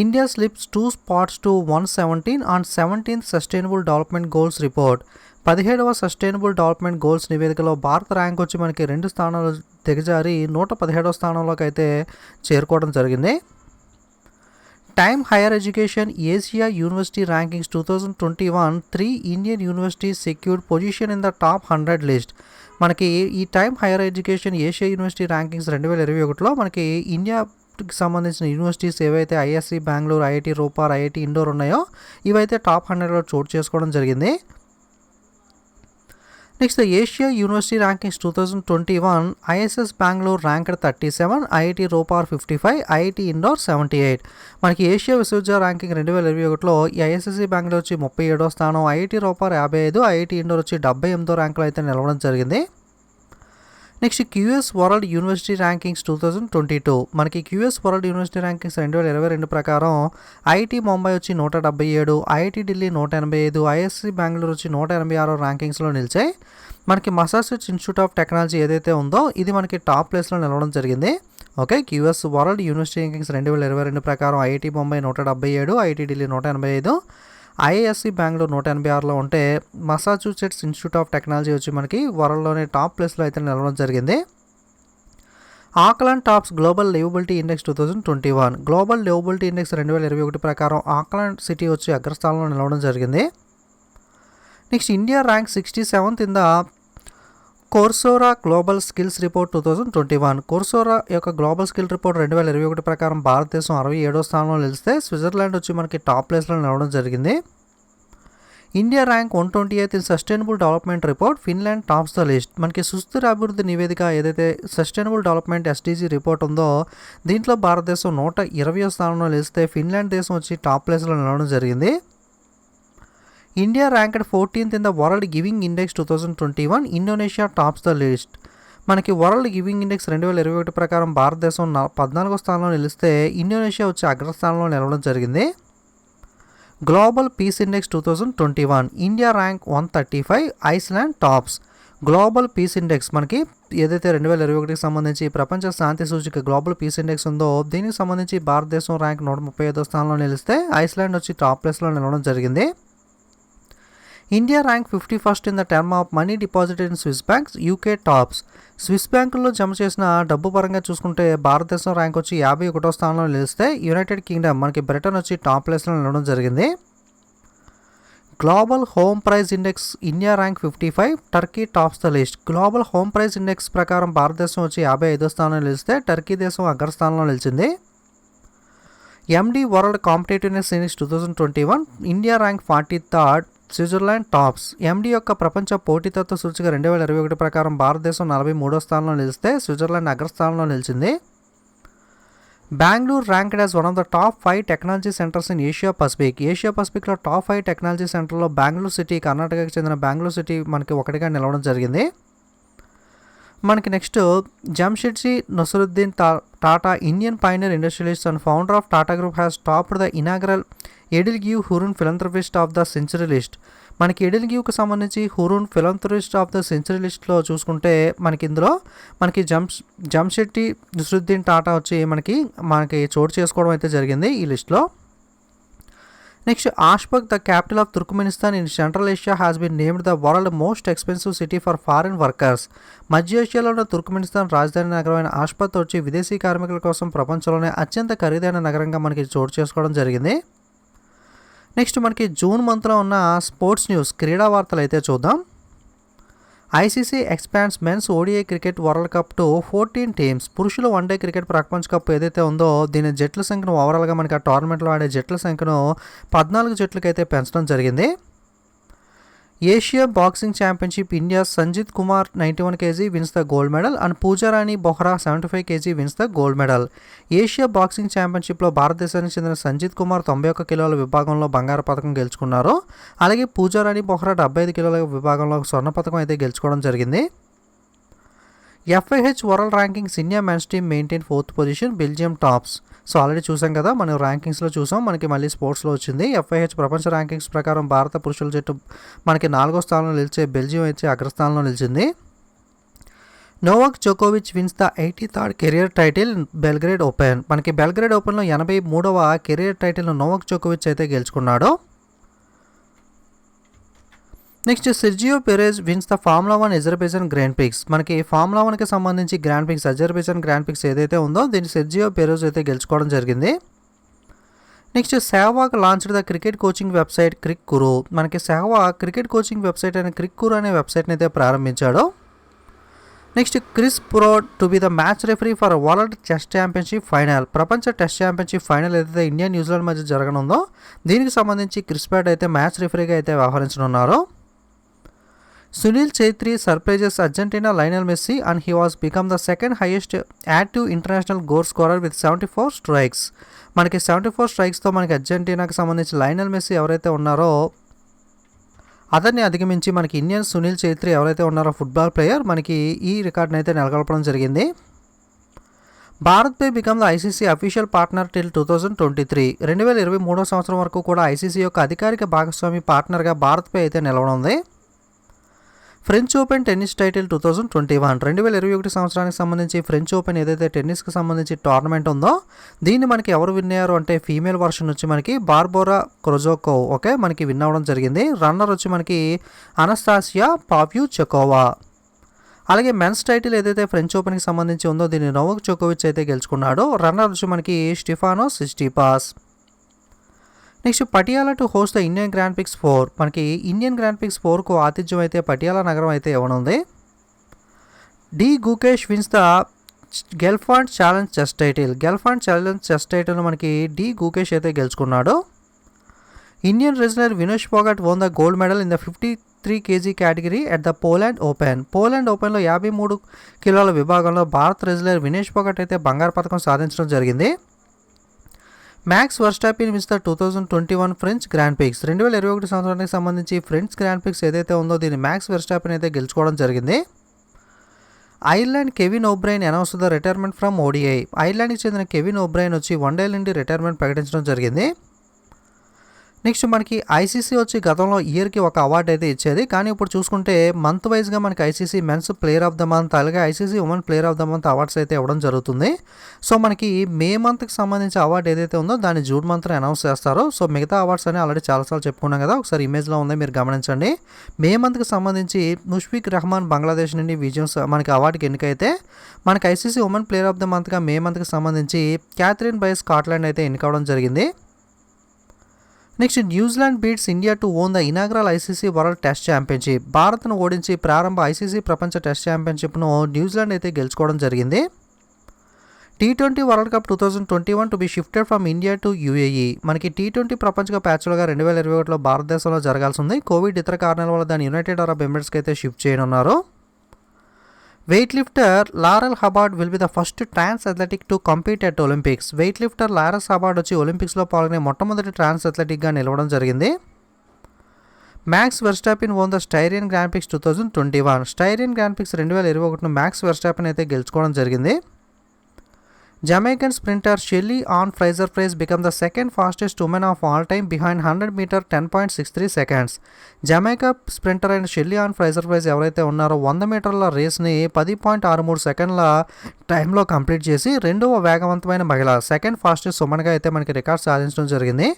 A: India slips 2 spots to 117 on 17th sustainable development goals report. 17వ సస్టైనబుల్ డెవలప్మెంట్ గోల్స్ నివేదికలో భారత ర్యాంక్ వచ్చి మనకి 2 స్థానాలు దిగజారి 117వ స్థానంలోకి అయితే చేరుకోవడం జరిగింది. Time higher education Asia university rankings 2021 3 Indian universities secured position in the top 100 list. మనకి ఈ time higher education Asia university rankings 2021లో మనకి ఇండియాకి సంబంధించిన యూనివర్సిటీస్ ఏవైతే ISC Bengaluru, IIT Ropar, IIT Indore ఉన్నాయో ఇవైతే టాప్ 100లో చోటు చేసుకోవడం జరిగింది. Next Asia university rankings 2021 ISS Bengaluru ranked 37, IIT Ropar 55, IIT Indore 78. మనకి ఏషియా విశ్వవిద్యాలయ ర్యాంకింగ్ 2021లో ఈ ISSC బెంగళూరు వచ్చి 37వ స్థానం, IIT రూపార్ 55, IIT ఇండోర్ వచ్చి 78వ ర్యాంకులో అయితే నిలవడం జరిగింది. Next QS world university rankings 2022. మనకి QS వరల్డ్ యూనివర్సిటీ ర్యాంకింగ్స్ 2022 ప్రకారం IIT ముంబై వచ్చి 177, IIT ఢిల్లీ 185, ISC బెంగళూరు వచ్చి 186 ర్యాంకింగ్స్లో నిలిచాయి. మనకి మసాచుసెట్స్ ఇన్స్టిట్యూట్ ఆఫ్ టెక్నాలజీ ఏదైతే ఉందో ఇది మనకి టాప్ ప్లేస్లో నిలవడం జరిగింది. Okay, QS world university rankings 2022 ప్రకారం IIT Mumbai 177, IIT Delhi 185, IISc Bengaluru 186లో ఉంటే మసాచుసెట్స్ ఇన్స్టిట్యూట్ ఆఫ్ టెక్నాలజీ వచ్చి మనకి వరల్డ్లోనే టాప్ ప్లేస్లో అయితే నిలవడం జరిగింది. Auckland tops global liveability index 2021. Global liveability index 2021 ప్రకారం ఆక్లాండ్ సిటీ వచ్చి అగ్రస్థానంలో నిలవడం జరిగింది. Next India rank 67th in the Coursera global skills report 2021. Coursera యొక్క గ్లోబల్ స్కిల్ రిపోర్ట్ 2021 ప్రకారం భారతదేశం 67వ స్థానంలో నిలిస్తే స్విట్జర్లాండ్ వచ్చి మనకి టాప్ ప్లేస్లో నిలవడం జరిగింది. India rank 128th in sustainable development report, Finland tops the list. మనకి సుస్థిర అభివృద్ధి నివేదిక ఏదైతే సస్టైనబుల్ డెవలప్మెంట్ SDG రిపోర్ట్ ఉందో దీంట్లో భారతదేశం 120వ స్థానంలో నిలిస్తే ఫిన్లాండ్ దేశం వచ్చి టాప్ ప్లేస్లో నిలవడం జరిగింది. India ranked 14th in the world giving index 2021, Indonesia tops the list. మనకి వరల్డ్ గివింగ్ ఇండెక్స్ 2021 ప్రకారం భారతదేశం 14వ స్థానంలో నిలిస్తే ఇండోనేషియా వచ్చి అగ్రస్థానంలో నిలవడం జరిగింది. Global peace index 2021, India rank 135, Iceland tops. Global peace index మనకి ఏదైతే 2021కి సంబంధించి ప్రపంచ శాంతి సూచిక గ్లోబల్ పీస్ ఇండెక్స్ ఉందో దీనికి సంబంధించి భారతదేశం ర్యాంక్ 135వ స్థానంలో నిలిస్తే ఐస్లాండ్ వచ్చి టాప్ ప్లేస్లో నిలవడం జరిగింది. India rank 51st in the term of money deposited in Swiss banks, UK tops. Swiss బ్యాంకుల్లో జమ చేసిన డబ్బు పరంగా చూసుకుంటే భారతదేశం ర్యాంక్ వచ్చి 51వ స్థానంలో నిలిస్తే యునైటెడ్ కింగ్డమ్ మనకి బ్రిటన్ వచ్చి టాప్ ప్లేస్లో నిలవడం జరిగింది. Global home price index India rank 55, Turkey tops the list. Global home price index ప్రకారం భారతదేశం వచ్చి 55వ స్థానంలో నిలిస్తే టర్కీ దేశం అగ్రస్థానంలో నిలిచింది. MD world competitiveness index 2021, India rank 43rd, Switzerland tops. MD యొక్క ప్రపంచ పోటీతత్వ సూచిక 2021 ప్రకారం భారతదేశం 43వ స్థానంలో నిలిస్తే స్విట్జర్లాండ్ అగ్రస్థానంలో నిలిచింది. Bengaluru ranked as one of the top 5 technology centres in Asia Pacific. Asia పసిఫిక్లో టాప్ 5 టెక్నాలజీ సెంటర్లో బెంగళూరు సిటీ, కర్ణాటకకి చెందిన బెంగళూరు సిటీ మనకి ఒకటిగా నిలవడం జరిగింది. మనకి next Jamsetji Nasaruddin Tata, Indian pioneer industrialist and founder of Tata group has topped the inaugural EdelGive Hurun philanthropist of the century list. మనకి ఎడిల్గివ్కి సంబంధించి Hurun philanthropist of the century లిస్ట్లో చూసుకుంటే మనకి ఇందులో మనకి జమ్షెడ్జీ నసరుద్దీన్ టాటా వచ్చి మనకి చోటు చేసుకోవడం అయితే జరిగింది ఈ లిస్ట్లో. Next Ashgabat the capital of Turkmenistan in central Asia has been named the world most expensive city for foreign workers. మధ్య ఏషియాలో ఉన్న తుర్క్మెనిస్తాన్ రాజధాని నగరమైన ఆష్బక్ వచ్చి విదేశీ కార్మికుల కోసం ప్రపంచంలోనే అత్యంత ఖరీదైన నగరంగా మనకి చోటు చేసుకోవడం జరిగింది. నెక్స్ట్ మనకి జూన్ మంత్లో ఉన్న స్పోర్ట్స్ న్యూస్ క్రీడా వార్తలు అయితే చూద్దాం. ICC expands men's ODI cricket world cup to 14 teams. పురుషుల వన్డే క్రికెట్ ప్రపంచ కప్ ఏదైతే ఉందో దీని జట్ల సంఖ్యను ఓవరాల్గా మనకి ఆ టోర్నమెంట్లో ఆడే జట్ల సంఖ్యను 14 జట్లకైతే పెంచడం జరిగింది. Asia boxing championship India Sanjeet Kumar 91 kg wins the gold medal and Pooja Rani Bohra 75 kg wins the gold medal. Asia boxing ఛాంపియన్షిప్లో భారతదేశానికి చెందిన సంజిత్ కుమార్ 91 కిలోల విభాగంలో బంగారు పథకం గెలుచుకున్నారు. అలాగే పూజారాణి బొహ్రా 75 కిలోల విభాగంలో స్వర్ణ పథకం అయితే గెలుచుకోవడం జరిగింది. FIH world rankings India men's team maintain 4th position, Belgium tops. So already చూసాం కదా, మనం ర్యాంకింగ్స్లో చూసాం, మనకి మళ్ళీ స్పోర్ట్స్లో వచ్చింది. FIH ప్రపంచ ర్యాంకింగ్స్ ప్రకారం భారత పురుషుల జట్టు మనకి 4వ స్థానంలో నిలిచే బెల్జియం అయితే అగ్రస్థానంలో నిలిచింది. నోవాక్ జోకోవిచ్ wins the 83rd career title Belgrade open. మనకి బెల్గ్రేడ్ ఓపెన్లో 83వ కెరియర్ టైటిల్ను నోవాక్ జోకోవిచ్ అయితే గెలుచుకున్నాడు. Next Sergio Perez wins the formula 1 Azerbaijan grand prix. మనకి ఫార్ములా 1కి సంబంధించి grand prix Azerbaijan grand prix ఏదైతే ఉందో దీన్ని సెర్జియో పెరెజ్ అయితే గెలుచుకోవడం జరిగింది. Next Sehwag launched the cricket coaching website CricGuru. మనకి సెహ్వాగ్ క్రికెట్ కోచింగ్ వెబ్సైట్ అయిన క్రిక్ గురు అనే వెబ్సైట్ని అయితే ప్రారంభించాడు. Next Chris Broad to be the match referee for world test championship final. ప్రపంచ టెస్ట్ ఛాంపియన్షిప్ ఫైనల్ ఏదైతే ఇండియా న్యూజిలాండ్ మధ్య జరగనుందో దీనికి సంబంధించి క్రిస్ బ్రాడ్ అయితే మ్యాచ్ రెఫరీగా అయితే వ్యవహరించనున్నారు. Sunil Chhetri surprises Argentina Lionel Messi and he was become the second highest active international goal scorer with 74 strikes. మనకి 74 స్ట్రైక్స్తో మనకి అర్జెంటీనాకి సంబంధించి లయనల్ మెస్సీ ఎవరైతే ఉన్నారో అతన్ని అధిగమించి మనకి ఇండియన్ సునీల్ ఛేత్రి ఎవరైతే ఉన్నారో ఫుట్బాల్ ప్లేయర్ మనకి ఈ రికార్డుని అయితే నెలకొల్పడం జరిగింది. Bharat pay become the ICC official partner till 2023. 2023 సంవత్సరం వరకు కూడా ఐసీసీ యొక్క అధికారిక భాగస్వామి పార్ట్నర్గా భారత్ పే అయితే నిలవనుంది. French open tennis title 2021. 2021 సంవత్సరానికి సంబంధించి ఫ్రెంచ్ ఓపెన్ ఏదైతే టెన్నిస్కి సంబంధించి టోర్నమెంట్ ఉందో దీన్ని మనకి ఎవరు విన్ అయ్యారు అంటే ఫీమేల్ వర్షన్ వచ్చి మనకి బార్బోరా క్రోజోకోవ్ ఓకే మనకి విన్ అవ్వడం జరిగింది. రన్నర్ వచ్చి మనకి అనస్తాసియా పావ్యూచెకోవా. అలాగే మెన్స్ టైటిల్ ఏదైతే ఫ్రెంచ్ ఓపెన్కి సంబంధించి ఉందో దీన్ని నోవాక్ జోకోవిచ్ అయితే గెలుచుకున్నాడు. రన్నర్ వచ్చి మనకి Stefanos Tsitsipas. Next Patiala to host the Indian grand prix 4. మనకి ఇండియన్ గ్రాండ్ ప్రిక్స్ 4కు ఆతిథ్యం అయితే పటియాలా నగరం అయితే ఇవ్వనుంది. D Gukesh wins the Gelfand challenge chess title. Gelfand challenge chess title మనకి డి గుకేష్ అయితే గెలుచుకున్నాడు. Indian wrestler Vinesh Phogat won the gold medal in the 53 kg category at the Poland open. Poland ఓపెన్లో 53 కిలోల విభాగంలో భారత్ రెజ్లర్ వినేష్ ఫోగాట్ అయితే బంగారు పథకం సాధించడం జరిగింది. Max Verstappen wins the 2021 French grand prix. 2021 సంవత్సరానికి సంబంధించి ఫ్రెంచ్ గ్రాండ్ ప్రిక్స్ ఏదైతే ఉందో దీన్ని మ్యాక్స్ వర్స్టాపిన్ అయితే గెలుచుకోవడం జరిగింది. Ireland Kevin O'Brien announce the retirement from ODI. ఐర్లాండ్కి చెందిన కెవిన్ ఓబ్రైన్ వచ్చి వన్డేల నుండి రిటైర్మెంట్ ప్రకటించడం జరిగింది. నెక్స్ట్ మనకి ఐసీసీ వచ్చి గతంలో ఇయర్కి ఒక అవార్డు అయితే ఇచ్చేది, కానీ ఇప్పుడు చూసుకుంటే మంత్ వైజ్గా మనకి ICC men's player of the month అలాగే ICC women player of the month awards అయితే ఇవ్వడం జరుగుతుంది. సో మనకి మే మంత్కి సంబంధించి అవార్డు ఏదైతే ఉందో దాన్ని జూన్ మంత్లో అనౌన్స్ చేస్తారు. సో మిగతా అవార్డ్స్ అని ఆల్రెడీ చాలాసార్లు చెప్పుకున్నాం కదా, ఒకసారి ఇమేజ్లో ఉంది మీరు గమనించండి. మే మంత్కి సంబంధించి ముష్ఫిక్ రహమాన్ బంగ్లాదేశ్ నుండి విజయం మనకి అవార్డుకి ఎన్నికైతే మనకి ICC women player of the మంత్గా మే మంత్కి సంబంధించి క్యాథరిన్ బై స్కాట్లాండ్ అయితే ఎన్నికవడం జరిగింది. Next New Zealand beats India to own the inaugural ICC world test championship. భారత్ను ఓడించి ప్రారంభ ఐసీసీ ప్రపంచ టెస్ట్ ఛాంపియన్షిప్ను న్యూజిలాండ్ అయితే గెలుచుకోవడం జరిగింది. T20 world cup 2021 to be shifted from India to UAE. మనకి T20 ప్రపంచ కప్ యాక్చువల్గా 2021లో భారతదేశంలో జరగాల్సి ఉంది. కోవిడ్ ఇతర కారణాల వల్ల దాన్ని యునైటెడ్ అరబ్ ఎమిరేట్స్కి అయితే షిఫ్ట్ చేయనున్నారు. Weight lifter Laurel Hubbard will be the first trans athletic to compete at Olympics. Weight lifter Laurel Hubbard వచ్చి ఒలింపిక్స్లో పాల్గొనే మొట్టమొదటి ట్రాన్స్ అథ్లెటిక్గా నిలవడం జరిగింది. Max Verstappen won the Styrian grand prix 2021. Styrian grand prix 2021ను మ్యాక్స్ వెర్స్టాపిన్ అయితే గెలుచుకోవడం జరిగింది. Jamaican sprinter Shelly Ann Fraser-Pryce became the second fastest woman of all time behind 100 meter 10.63 seconds. Jamaica sprinter అయిన షెల్లీ ఆన్ ఫ్రైజర్-ప్రైస్ ఎవరైతే ఉన్నారో 100 మీటర్ల రేస్ని 10.63 సెకండ్ల టైంలో కంప్లీట్ చేసి రెండవ వేగవంతమైన మహిళ, సెకండ్ ఫాస్టెస్ట్ ఉమెన్గా అయితే మనకి రికార్డ్ సాధించడం జరిగింది.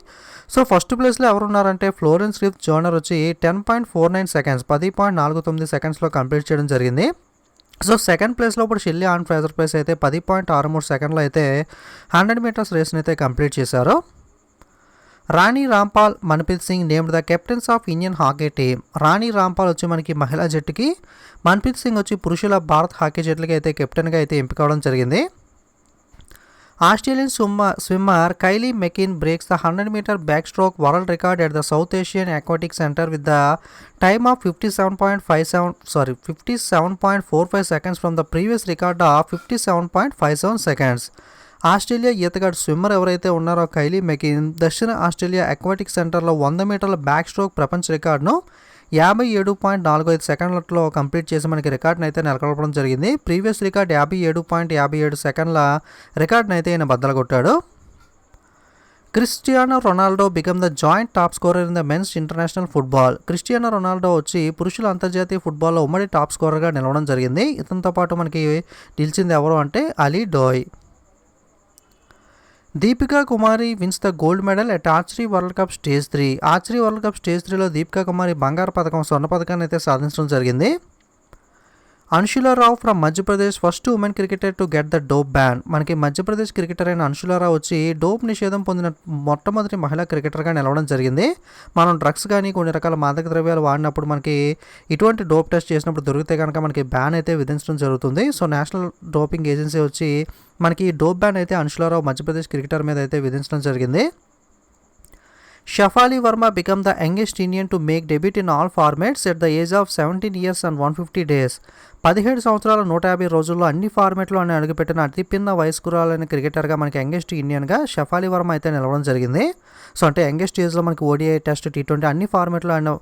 A: సో ఫస్ట్ ప్లేస్లో ఎవరు ఉన్నారంటే ఫ్లోరెన్స్ రిఫ్ జోనర్ వచ్చి 10.49 సెకండ్స్ 10.49 సెకండ్స్లో కంప్లీట్ చేయడం జరిగింది. సో సెకండ్ ప్లేస్లో ఇప్పుడు షెల్లీ ఆన్ ఫ్రైజర్-ప్రైస్ అయితే 10.63 సెకండ్లో అయితే 100 మీటర్స్ రేస్ని అయితే కంప్లీట్ చేశారు. Rani Rampal Manpreet Singh named the captains of Indian hockey team. Rani Rampal వచ్చి మనకి మహిళా జట్టుకి, మన్ప్రీత్ సింగ్ వచ్చి పురుషుల భారత్ హాకీ జట్టుకి అయితే కెప్టెన్గా అయితే ఎంపిక అవడం జరిగింది. Australian swimmer Kaylee McKeown breaks the 100 metre back stroke world record at the South Asian aquatic centre with the time of 57.45 seconds from the previous record of 57.57 seconds. Australia ఈతగాడు స్విమ్మర్ ఎవరైతే ఉన్నారో కైలీ మెకిన్ దక్షిణ ఆస్ట్రేలియా aquatic సెంటర్లో 100 మీటర్ల బ్యాక్ స్ట్రోక్ ప్రపంచ రికార్డును 57.45 సెకండ్లలో కంప్లీట్ చేసి మనకి రికార్డును అయితే నెలకొల్పడం జరిగింది. ప్రీవియస్ రికార్డ్ 57.57 సెకండ్ల రికార్డును అయితే ఈయన బద్దలుకొట్టాడు. Cristiano Ronaldo become the joint top scorer in the men's international football. Cristiano Ronaldo వచ్చి పురుషుల అంతర్జాతీయ ఫుట్బాల్లో ఉమ్మడి టాప్ స్కోరర్గా నిలవడం జరిగింది. ఇతనితో పాటు మనకి నిలిచింది ఎవరు అంటే Ali Daei. Deepika Kumari wins the gold medal at archery world cup stage 3. Archery world cup stage 3లో దీపికా కుమారి బంగారు పథకం స్వర్ణ పథకాన్ని అయితే సాధించడం జరిగింది. Anshula Rao from Madhya Pradesh first women cricketer to get the dope ban. మనకి మధ్యప్రదేశ్ క్రికెటర్ అయిన అన్షులా రావు వచ్చి డోప్ నిషేధం పొందిన మొట్టమొదటి మహిళా క్రికెటర్గా నిలవడం జరిగింది. మనం డ్రగ్స్ కానీ కొన్ని రకాల మాదక ద్రవ్యాలు వాడినప్పుడు మనకి ఇటువంటి డోప్ టెస్ట్ చేసినప్పుడు దొరికితే కనుక మనకి బ్యాన్ అయితే విధించడం జరుగుతుంది. సో నేషనల్ డోపింగ్ ఏజెన్సీ వచ్చి మనకి డోప్ బ్యాన్ అయితే అన్షులా రావు మధ్యప్రదేశ్ క్రికెటర్ మీద అయితే విధించడం జరిగింది. Shafali Varma become the youngest Indian to make debut in all formats at the age of 17 years and 150 days. 17 సంవత్సరాల 150 రోజుల్లో అన్ని ఫార్మాట్లో అని అడుగుపెట్టిన అతి పిన్న వయస్కురాలైన క్రికెటర్గా మనకి యంగెస్ట్ ఇండియన్గా షఫాలి వర్మ అయితే నిలవడం జరిగింది. సో అంటే యంగెస్ట్ ఏజ్లో మనకి ఓడిఐ టెస్ట్ T20 అన్ని ఫార్మాట్లో అయిన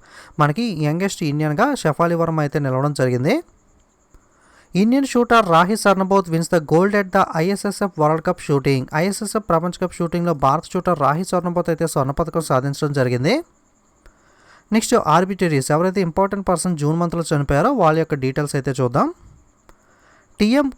A: మనకి యంగెస్ట్ ఇండియన్గా షఫాలి వర్మ అయితే నిలవడం జరిగింది. Indian shooter Rahi Sarnobat wins the gold at the ISSF world cup shooting. ISSF ప్రపంచ కప్ షూటింగ్లో భారత షూటర్ రాహి సర్నబోత్ అయితే స్వర్ణ పథకం సాధించడం జరిగింది. నెక్స్ట్ ఆర్బిటరీస్ ఎవరైతే ఇంపార్టెంట్ పర్సన్ జూన్ మంత్లో చనిపోయారో వాళ్ళ యొక్క డీటెయిల్స్ అయితే చూద్దాం. TM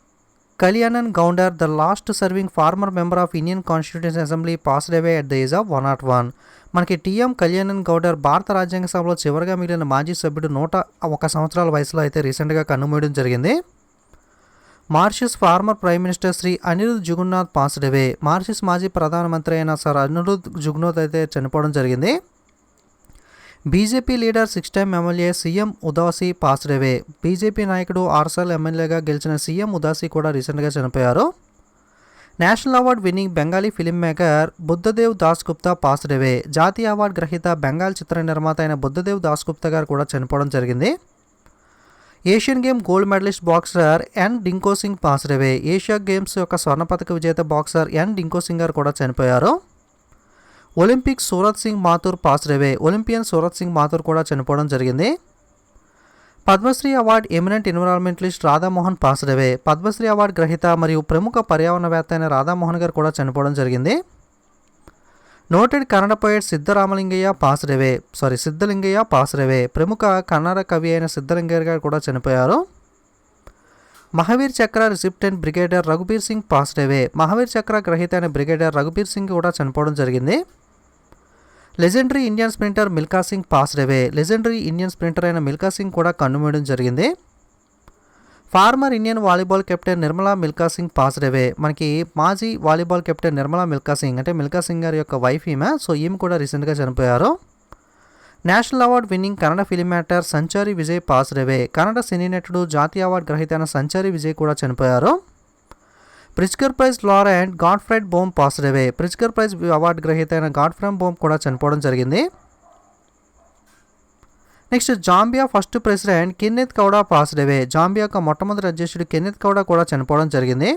A: Kalyanan Gounder the last serving former member of Indian constitution assembly passed away at the age of 101. మనకి టీఎం కళ్యాణన్ గౌడర్ భారత రాజ్యాంగ సభలో చివరిగా మిగిలిన మాజీ సభ్యుడు 101 సంవత్సరాల వయసులో అయితే రీసెంట్గా కన్నుమూయడం జరిగింది. Mauritius former prime minister Shri Anerood Jugnauth passed away. Mauritius మాజీ ప్రధానమంత్రి అయిన సర్ అనిరుద్ జుగ్నాథ్ అయితే చనిపోవడం జరిగింది. BJP leader 6 time MLA CM Udasi passed away. BJP నాయకుడు 6 సార్లు ఎమ్మెల్యేగా గెలిచిన సీఎం ఉదాసీ కూడా రీసెంట్గా చనిపోయారు. National award winnowing Bengali film maker Buddhadev Das Gupta passed away. జాతీయ అవార్డు గ్రహీత బెంగాల్ చిత్ర నిర్మాత అయిన బుద్ధదేవ్ దాస్ గుప్తా గారు కూడా చనిపోవడం జరిగింది. Asian game gold medallist boxer N Dingko Singh passed away. Asia games యొక్క స్వర్ణ పథక విజేత బాక్సర్ ఎన్ డింకో సింగ్ గారు కూడా చనిపోయారు. Olympic Surat Singh Mathur passed away. Olympian Surat Singh Mathur కూడా చనిపోవడం జరిగింది. Padma Shri award eminent environmentalist Radhamohan passed away. Padma Shri award గ్రహీత మరియు ప్రముఖ పర్యావరణవేత్త అయిన రాధామోహన్ గారు కూడా చనిపోవడం జరిగింది. Noted Kannada poet Siddalingaiah passed away. ప్రముఖ కన్నడ కవి అయిన సిద్ధలింగయ్య గారు కూడా చనిపోయారు. Mahavir Chakra recipient brigadier Raghubir Singh passed away. Mahavir Chakra గ్రహీత అయిన బ్రిగేడియర్ రఘుబీర్ సింగ్ కూడా చనిపోవడం జరిగింది. Legendary Indian sprinter Milkha Singh passed away. Legendary Indian sprinter అయిన మిల్కా సింగ్ కూడా కన్నుమూయడం జరిగింది. Former Indian volleyball captain Nirmala Milkha Singh passed away. మనకి మాజీ వాలీబాల్ కెప్టెన్ నిర్మలా మిల్కా సింగ్ అంటే మిల్కా సింగ్ గారి యొక్క వైఫ్ ఈమె. సో ఈమె కూడా రీసెంట్గా చనిపోయారు. National award winning Kannada film actor Sanchari Vijay passed away. Kannada సినీ నటుడు జాతీయ అవార్డు గ్రహీత అయిన సంచారి విజయ్ కూడా చనిపోయారు. Pritzker prize laureate Gottfried Bohm passed away. Pritzker prize award గ్రహీత అయిన గాడ్ఫ్రెడ్ బోమ్ కూడా చనిపోవడం జరిగింది. Next Zambia first president Kenneth Kaunda passed away. Zambia యొక్క మొట్టమొదటి అధ్యక్షుడు కెన్నెత్ కౌడా కూడా చనిపోవడం జరిగింది.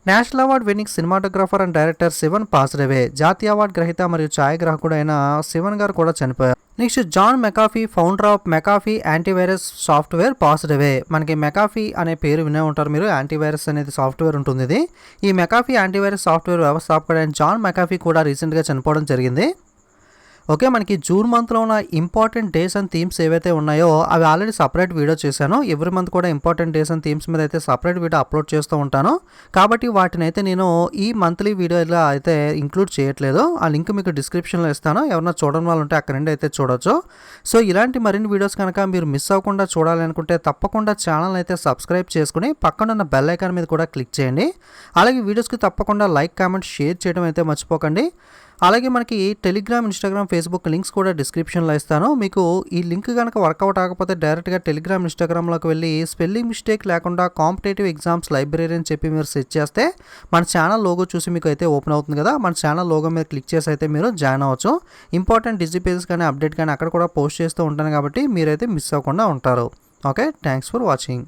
A: National award winning cinematographer and director Sivan passed away. జాతీయ అవార్డు గ్రహీత మరియు ఛాయాగ్రాహకుడు అయిన శివన్ గారు కూడా చనిపోయారు. Next John McAfee founder of McAfee antivirus software passed away. మనకి మెకాఫీ అనే పేరు వినే ఉంటారు మీరు. యాంటీవైరస్ అనేది సాఫ్ట్వేర్ ఉంటుంది ఇది. ఈ మెకాఫీ యాంటీవైరస్ సాఫ్ట్వేర్ వ్యవస్థాపకుడు అయిన జాన్ మెకాఫీ కూడా రీసెంట్గా చనిపోవడం జరిగింది. ఓకే, మనకి జూన్ మంత్లో ఉన్న ఇంపార్టెంట్ డేస్ అండ్ థీమ్స్ ఏవైతే ఉన్నాయో అవి ఆల్రెడీ సపరేట్ వీడియో చేశాను. ఎవ్రీ మంత్ కూడా ఇంపార్టెంట్ డేస్ అండ్ థీమ్స్ మీద అయితే సపరేట్ వీడియో అప్లోడ్ చేస్తూ ఉంటాను. కాబట్టి వాటిని అయితే నేను ఈ మంత్లీ వీడియోలో అయితే ఇంక్లూడ్ చేయట్లేదు. ఆ లింక్ మీకు డిస్క్రిప్షన్లో ఇస్తాను. ఎవరైనా చూడడం వాళ్ళు ఉంటే అక్కడ నుండి అయితే చూడొచ్చు. సో ఇలాంటి మరిన్ని వీడియోస్ కనుక మీరు మిస్ అవ్వకుండా చూడాలి అనుకుంటే తప్పకుండా ఛానల్ అయితే సబ్స్క్రైబ్ చేసుకుని పక్కన ఉన్న బెల్ ఐకాన్ మీద కూడా క్లిక్ చేయండి. అలాగే వీడియోస్కి తప్పకుండా లైక్, కామెంట్, షేర్ చేయడం అయితే మర్చిపోకండి. అలాగే మనకి టెలిగ్రామ్, ఇన్స్టాగ్రామ్, ఫేస్బుక్ లింక్స్ కూడా డిస్క్రిప్షన్లో ఇస్తాను. మీకు ఈ లింక్ కనుక వర్కౌట్ అవ్వకపోతే డైరెక్ట్గా టెలిగ్రామ్, ఇన్స్టాగ్రామ్లోకి వెళ్ళి స్పెల్లింగ్ మిస్టేక్ లేకుండా కాంపిటేటివ్ ఎగ్జామ్స్ లైబ్రరీ అని చెప్పి మీరు సెర్చ్ చేస్తే మన ఛానల్ లోగో చూసి మీకు అయితే ఓపెన్ అవుతుంది కదా. మన ఛానల్ లోగో మీద క్లిక్ చేసి అయితే మీరు జాయిన్ అవ్వచ్చు. ఇంపార్టెంట్ డిజి పేజెస్ కానీ అప్డేట్ కానీ అక్కడ కూడా పోస్ట్ చేస్తూ ఉంటాను కాబట్టి మీరైతే మిస్ అవ్వకుండా ఉంటారు. Okay, thanks for watching.